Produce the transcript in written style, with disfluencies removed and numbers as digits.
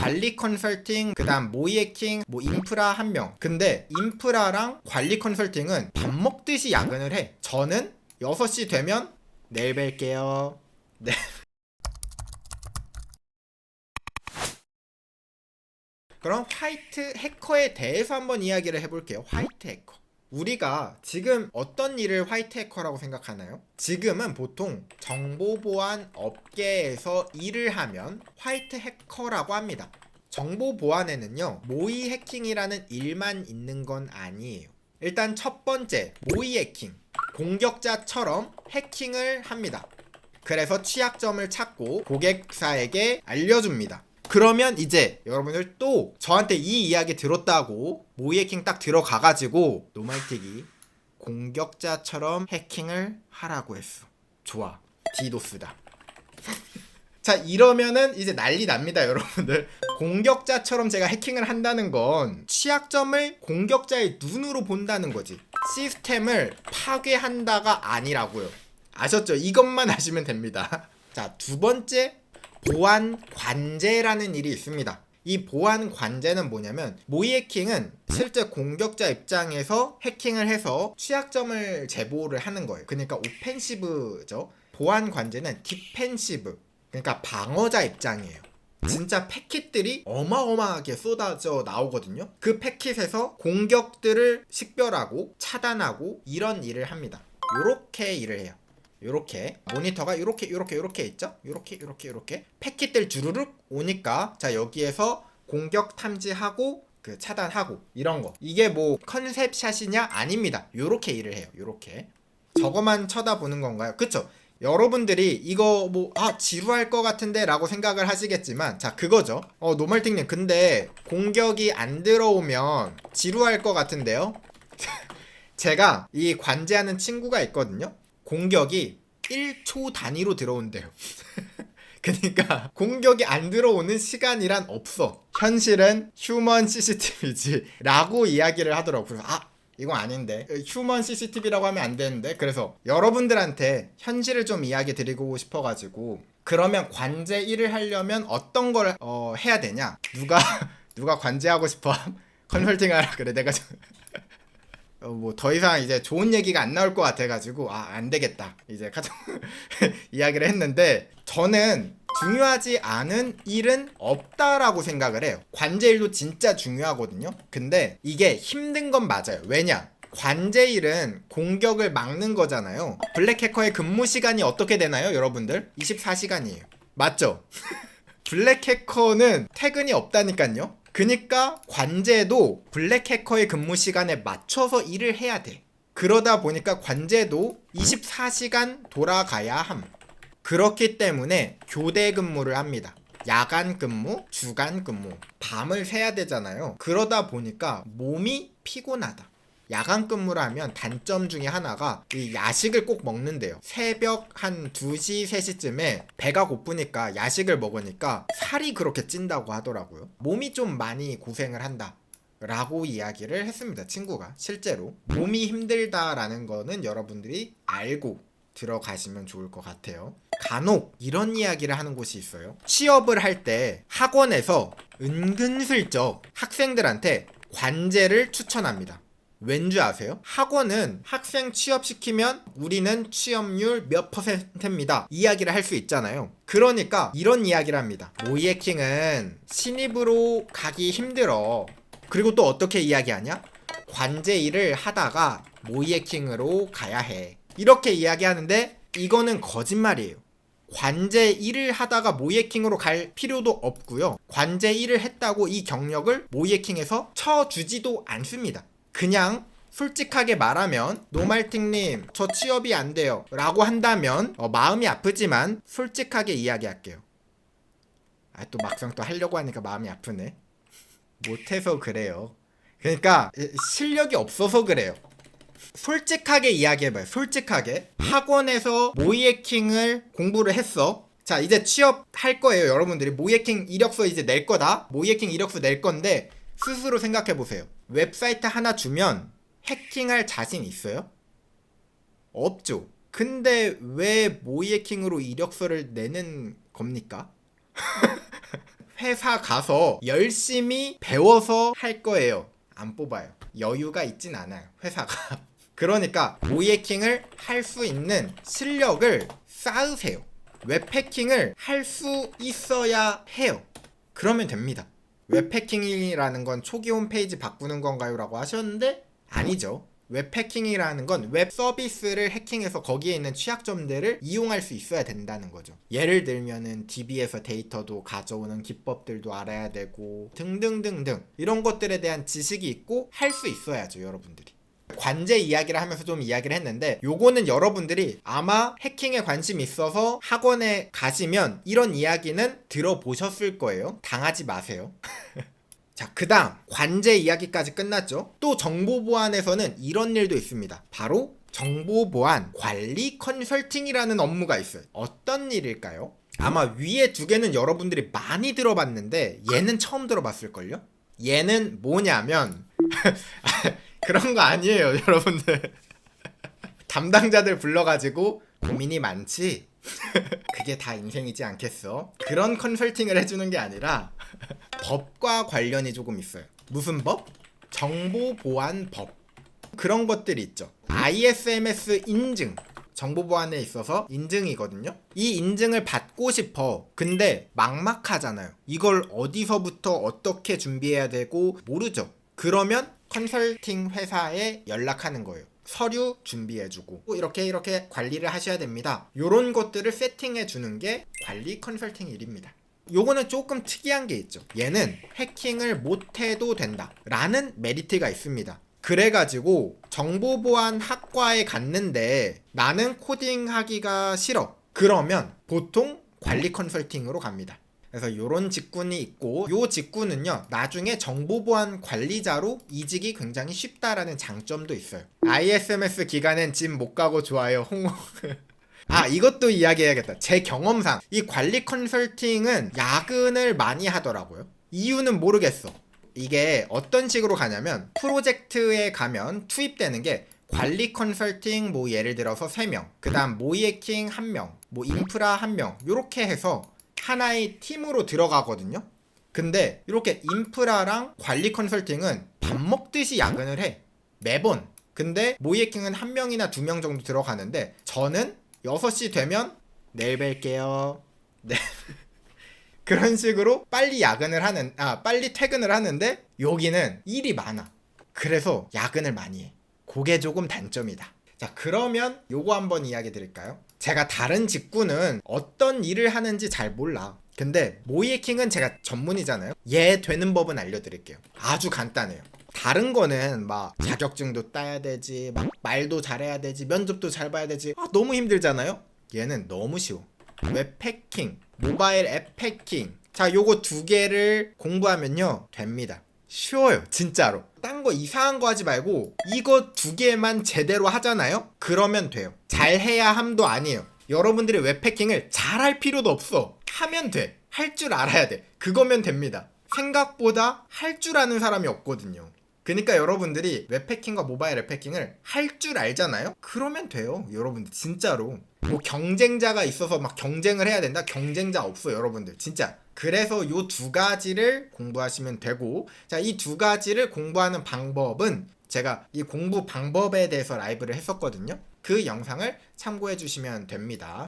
관리 컨설팅, 그 다음 모의 해킹, 뭐 인프라 한 명. 근데 인프라랑 관리 컨설팅은 밥 먹듯이 야근을 해. 저는 6시 되면 내일 뵐게요. 네. 그럼 화이트 해커에 대해서 한번 이야기를 해볼게요. 화이트 해커. 우리가 지금 어떤 일을 화이트 해커라고 생각하나요? 지금은 보통 정보보안 업계에서 일을 하면 화이트 해커라고 합니다. 정보보안에는요, 모의 해킹이라는 일만 있는 건 아니에요. 일단 첫 번째, 모의 해킹. 공격자처럼 해킹을 합니다. 그래서 취약점을 찾고 고객사에게 알려줍니다. 그러면 이제 여러분들 또 저한테 이 이야기 들었다고 모의 해킹 딱 들어가가지고 노말틱이 공격자처럼 해킹을 하라고 했어. 좋아. 디도스다. 자, 이러면은 이제 난리 납니다, 여러분들. 공격자처럼 제가 해킹을 한다는 건 취약점을 공격자의 눈으로 본다는 거지. 시스템을 파괴한다가 아니라고요. 아셨죠? 이것만 아시면 됩니다. 자, 두 번째, 보안 관제라는 일이 있습니다. 이 보안 관제는 뭐냐면 모의 해킹은 실제 공격자 입장에서 해킹을 해서 취약점을 제보를 하는 거예요. 그러니까 오펜시브죠. 보안 관제는 디펜시브, 그러니까 방어자 입장이에요. 진짜 패킷들이 어마어마하게 쏟아져 나오거든요. 그 패킷에서 공격들을 식별하고 차단하고 이런 일을 합니다. 요렇게 일을 해요. 요렇게 모니터가 요렇게 있죠? 요렇게 패킷들 주르륵 오니까 자, 여기에서 공격 탐지하고 그 차단하고 이런 거. 이게 뭐 컨셉샷이냐? 아닙니다. 요렇게 일을 해요. 요렇게. 저거만 쳐다보는 건가요? 그쵸? 여러분들이 이거 뭐 지루할 것 같은데 라고 생각을 하시겠지만, 자, 그거죠. 노멀팅님, 근데 공격이 안 들어오면 지루할 것 같은데요? 제가 이 관제하는 친구가 있거든요. 공격이 1초 단위로 들어온대요. 그러니까 공격이 안 들어오는 시간이란 없어. 현실은 휴먼 CCTV지 라고 이야기를 하더라고요. 이건 아닌데, 휴먼 CCTV라고 하면 안 되는데. 그래서 여러분들한테 현실을 좀 이야기 드리고 싶어가지고, 그러면 관제 일을 하려면 어떤 걸 해야 되냐? 누가 관제하고 싶어? 컨설팅 하라 그래. 내가 뭐 더 이상 이제 좋은 얘기가 안 나올 것 같아가지고 안 되겠다 이제 가장 이야기를 했는데, 저는 중요하지 않은 일은 없다라고 생각을 해요. 관제일도 진짜 중요하거든요. 근데 이게 힘든 건 맞아요. 왜냐? 관제일은 공격을 막는 거잖아요. 블랙해커의 근무 시간이 어떻게 되나요, 여러분들? 24시간이에요. 맞죠? 블랙해커는 퇴근이 없다니까요. 그니까 관제도 블랙해커의 근무 시간에 맞춰서 일을 해야 돼. 그러다 보니까 관제도 24시간 돌아가야 함. 그렇기 때문에 교대 근무를 합니다. 야간 근무, 주간 근무, 밤을 새야 되잖아요. 그러다 보니까 몸이 피곤하다. 야간 근무를 하면 단점 중에 하나가 이 야식을 꼭 먹는데요. 새벽 한 2시, 3시쯤에 배가 고프니까 야식을 먹으니까 살이 그렇게 찐다고 하더라고요. 몸이 좀 많이 고생을 한다 라고 이야기를 했습니다. 친구가. 실제로 몸이 힘들다라는 거는 여러분들이 알고 들어가시면 좋을 것 같아요. 간혹 이런 이야기를 하는 곳이 있어요. 취업을 할 때 학원에서 은근슬쩍 학생들한테 관제를 추천합니다. 왠지 아세요? 학원은 학생 취업시키면 우리는 취업률 몇 %입니다 이야기를 할 수 있잖아요. 그러니까 이런 이야기를 합니다. 모의 해킹은 신입으로 가기 힘들어. 그리고 또 어떻게 이야기하냐? 관제 일을 하다가 모의 해킹으로 가야 해. 이렇게 이야기하는데 이거는 거짓말이에요. 관제 일을 하다가 모의 해킹으로 갈 필요도 없고요. 관제 일을 했다고 이 경력을 모의 해킹에서 쳐주지도 않습니다. 그냥 솔직하게 말하면 노말팅님 저 취업이 안 돼요 라고 한다면 마음이 아프지만 솔직하게 이야기할게요. 또 막상 또 하려고 하니까 마음이 아프네. 못해서 그래요. 그러니까 실력이 없어서 그래요. 솔직하게 이야기해봐요. 솔직하게. 학원에서 모의 해킹을 공부를 했어. 자, 이제 취업할 거예요. 여러분들이 모의 해킹 이력서 이제 낼 거다. 모의 해킹 이력서 낼 건데 스스로 생각해보세요. 웹사이트 하나 주면 해킹할 자신 있어요? 없죠. 근데 왜 모의 해킹으로 이력서를 내는 겁니까? 회사 가서 열심히 배워서 할 거예요. 안 뽑아요. 여유가 있진 않아요, 회사가. 그러니까 모이해킹을 할 수 있는 실력을 쌓으세요. 웹해킹을 할 수 있어야 해요. 그러면 됩니다. 웹해킹이라는 건 초기 홈페이지 바꾸는 건가요? 라고 하셨는데 아니죠. 웹해킹이라는 건 웹 서비스를 해킹해서 거기에 있는 취약점들을 이용할 수 있어야 된다는 거죠. 예를 들면은 DB에서 데이터도 가져오는 기법들도 알아야 되고 등등등등 이런 것들에 대한 지식이 있고 할 수 있어야죠, 여러분들이. 관제 이야기를 하면서 좀 이야기를 했는데 요거는 여러분들이 아마 해킹에 관심이 있어서 학원에 가시면 이런 이야기는 들어보셨을 거예요. 당하지 마세요. 자, 그 다음 관제 이야기까지 끝났죠. 또 정보보안에서는 이런 일도 있습니다. 바로 정보보안 관리 컨설팅이라는 업무가 있어요. 어떤 일일까요? 아마 위에 두 개는 여러분들이 많이 들어봤는데 얘는 처음 들어봤을걸요? 얘는 뭐냐면 그런 거 아니에요, 여러분들. 담당자들 불러가지고 고민이 많지? 그게 다 인생이지 않겠어? 그런 컨설팅을 해주는 게 아니라 법과 관련이 조금 있어요. 무슨 법? 정보보안법. 그런 것들이 있죠. ISMS 인증. 정보보안에 있어서 인증이거든요. 이 인증을 받고 싶어. 근데 막막하잖아요. 이걸 어디서부터 어떻게 준비해야 되고 모르죠. 그러면 컨설팅 회사에 연락하는 거예요. 서류 준비해주고 이렇게 관리를 하셔야 됩니다. 요런 것들을 세팅해주는 게 관리 컨설팅 일입니다. 요거는 조금 특이한 게 있죠. 얘는 해킹을 못해도 된다 라는 메리트가 있습니다. 그래가지고 정보보안 학과에 갔는데 나는 코딩하기가 싫어. 그러면 보통 관리 컨설팅으로 갑니다. 그래서 요런 직군이 있고 요 직군은요 나중에 정보보안 관리자로 이직이 굉장히 쉽다라는 장점도 있어요. ISMS 기간엔 집 못 가고 좋아요. 홍호. 아, 이것도 이야기해야겠다. 제 경험상 이 관리 컨설팅은 야근을 많이 하더라고요. 이유는 모르겠어. 이게 어떤 식으로 가냐면 프로젝트에 가면 투입되는 게 관리 컨설팅 뭐 예를 들어서 3명, 그 다음 모이해킹 1명, 뭐 인프라 1명 요렇게 해서 하나의 팀으로 들어가거든요. 근데 이렇게 인프라랑 관리 컨설팅은 밥 먹듯이 야근을 해. 매번. 근데 모이해킹은 1명이나 2명 정도 들어가는데 저는 6시 되면 내일 뵐게요. 네. 그런 식으로 빨리 빨리 퇴근을 하는데 여기는 일이 많아. 그래서 야근을 많이 해. 그게 조금 단점이다. 자, 그러면 요거 한번 이야기 드릴까요? 제가 다른 직군은 어떤 일을 하는지 잘 몰라. 근데 모이해킹은 제가 전문이잖아요. 얘 되는 법은 알려드릴게요. 아주 간단해요. 다른 거는 막 자격증도 따야 되지, 막 말도 잘해야 되지, 면접도 잘 봐야 되지. 너무 힘들잖아요. 얘는 너무 쉬워. 웹 해킹, 모바일 앱 해킹. 자, 요거 2개를 공부하면요 됩니다. 쉬워요, 진짜로. 딴 거 이상한 거 하지 말고 이거 2개만 제대로 하잖아요? 그러면 돼요. 잘해야 함도 아니에요. 여러분들이 웹해킹을 잘할 필요도 없어. 하면 돼. 할 줄 알아야 돼. 그거면 됩니다. 생각보다 할 줄 아는 사람이 없거든요. 그러니까 여러분들이 웹해킹과 모바일 앱해킹을 할 줄 알잖아요? 그러면 돼요, 여러분들. 진짜로. 뭐 경쟁자가 있어서 막 경쟁을 해야 된다? 경쟁자 없어, 여러분들. 진짜. 그래서 요 2가지를 공부하시면 되고, 자, 이 2가지를 공부하는 방법은 제가 이 공부 방법에 대해서 라이브를 했었거든요. 그 영상을 참고해 주시면 됩니다.